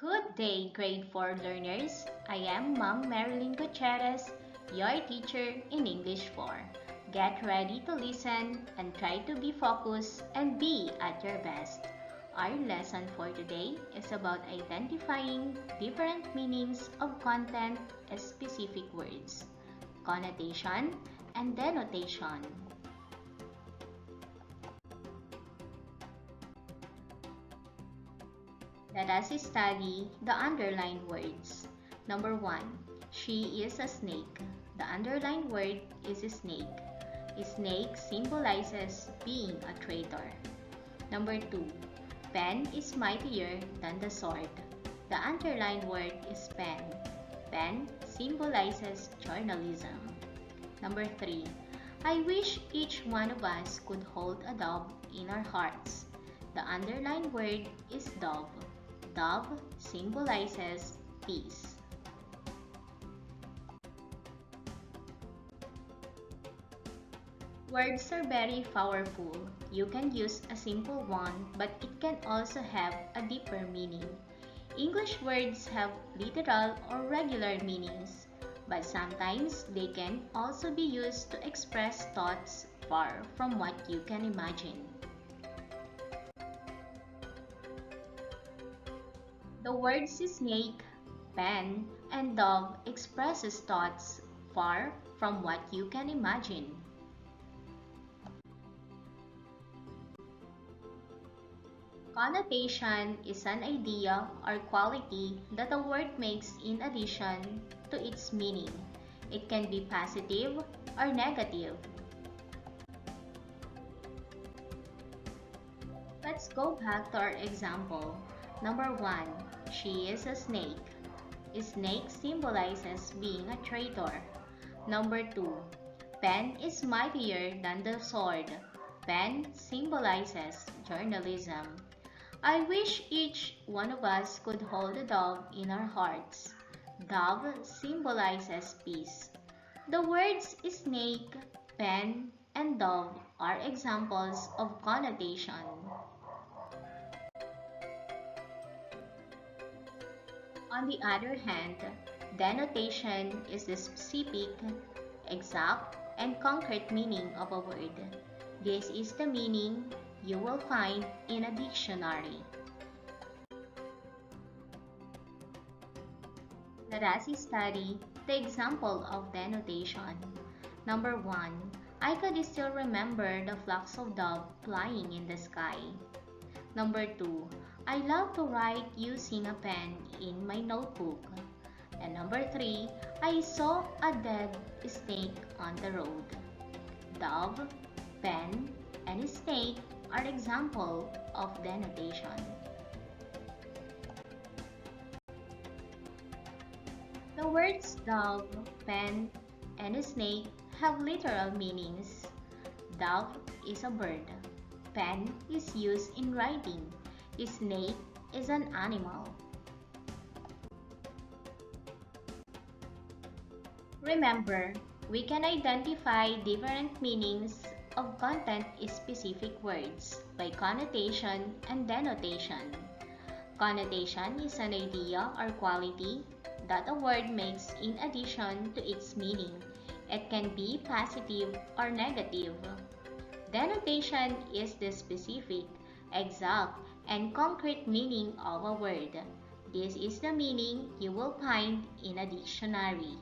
Good day, grade 4 learners. I am Ma'am Marilyn Gutierrez, your teacher in English 4. Get ready to listen and try to be focused and be at your best. Our lesson for today is about identifying different meanings of content as specific words, connotation, and denotation. Let us study the underlined words. Number 1. She is a snake. The underlined word is snake. A snake symbolizes being a traitor. Number 2. Pen is mightier than the sword. The underlined word is pen. Pen symbolizes journalism. Number 3. I wish each one of us could hold a dove in our hearts. The underlined word is dove. Dove symbolizes peace. Words are very powerful. You can use a simple one, but it can also have a deeper meaning. English words have literal or regular meanings, but sometimes they can also be used to express thoughts far from what you can imagine. The words snake, pen, and dove expresses thoughts far from what you can imagine. Connotation is an idea or quality that a word makes in addition to its meaning. It can be positive or negative. Let's go back to our example. Number 1. She is a snake. A snake symbolizes being a traitor. Number 2. Pen is mightier than the sword. Pen symbolizes journalism. I wish each one of us could hold a dove in our hearts. Dove symbolizes peace. The words snake, pen, and dove are examples of connotation. On the other hand, denotation is the specific, exact, and concrete meaning of a word. This is the meaning you will find in a dictionary. Let us study the example of denotation. Number 1. I could still remember the flocks of doves flying in the sky. Number 2. I love to write using a pen in my notebook. And number 3. I saw a dead snake on the road. Dove, pen, and snake are examples of denotation. The words dove, pen, and snake have literal meanings. Dove is a bird. Pen is used in writing. Snake is an animal. Remember, we can identify different meanings of content-specific words by connotation and denotation. Connotation is an idea or quality that a word makes in addition to its meaning. It can be positive or negative. Denotation is the specific, exact, and concrete meaning of a word. This is the meaning you will find in a dictionary.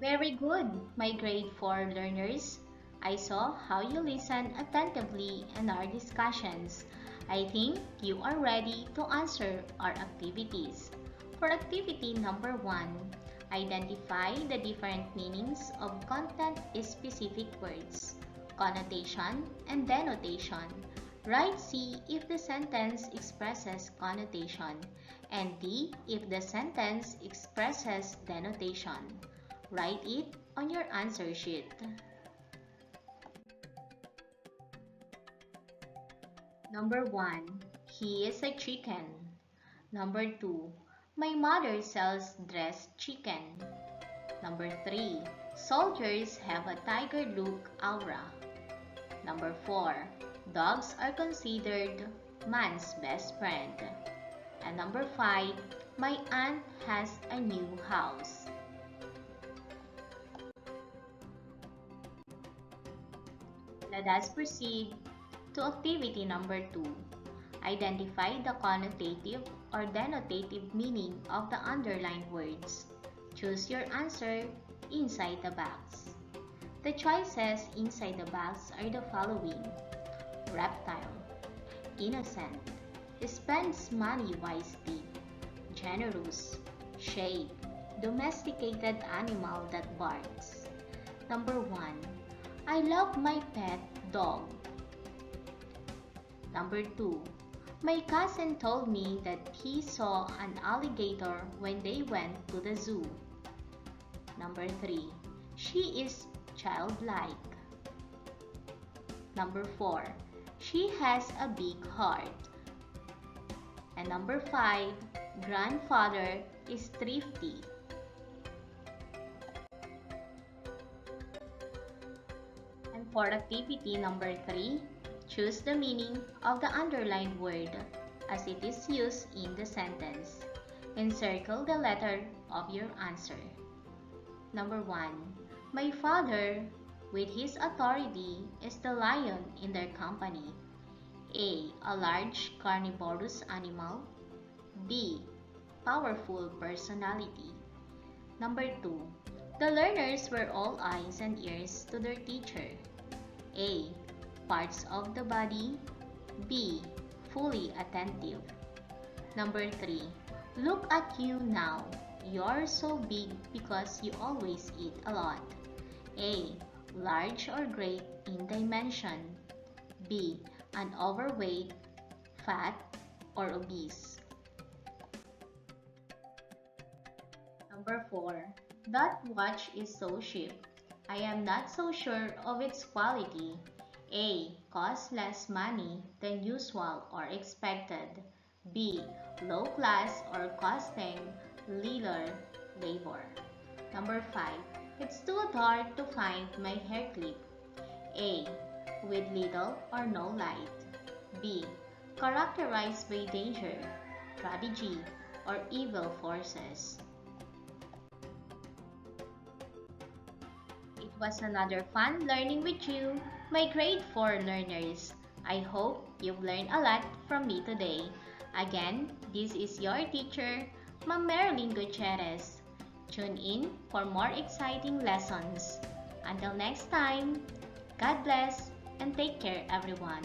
Very good, my grade 4 learners. I saw how you listen attentively in our discussions. I think you are ready to answer our activities. For activity number 1, identify the different meanings of content-specific words, connotation, and denotation. Write C if the sentence expresses connotation, and D if the sentence expresses denotation. Write it on your answer sheet. Number 1. He is a chicken. Number 2. My mother sells dressed chicken. Number 3. Soldiers have a tiger look aura. Number 4. Dogs are considered man's best friend. And number 5. My aunt has a new house. Let us proceed to activity number 2. Identify the connotative or denotative meaning of the underlined words. Choose your answer inside the box. The choices inside the box are the following: reptile, innocent, spends money wisely, generous, shade, domesticated animal that barks. Number 1. I love my pet dog. Number 2. My cousin told me that he saw an alligator when they went to the zoo. Number 3. She is childlike. Number 4. She has a big heart. And number 5. Grandfather is thrifty. And for activity number 3, choose the meaning of the underlined word as it is used in the sentence. Encircle the letter of your answer. Number 1. My father, with his authority, is the lion in their company. A large carnivorous animal. B. Powerful personality. Number 2. The learners were all eyes and ears to their teacher. A. Parts of the body. B. Fully attentive. Number 3. Look at you now. You're so big because you always eat a lot. A. Large or great in dimension. B. An overweight, fat, or obese. Number 4. That watch is so cheap. I am not so sure of its quality. A. Costs less money than usual or expected. B. Low class or costing little labor. Number 5. It's too dark to find my hair clip. A. With little or no light. B. Characterized by danger, tragedy, or evil forces. It was another fun learning with you, my grade 4 learners. I hope you've learned a lot from me today. Again, this is your teacher, Ma'am Marilyn Gutierrez. Tune in for more exciting lessons. Until next time, God bless and take care everyone.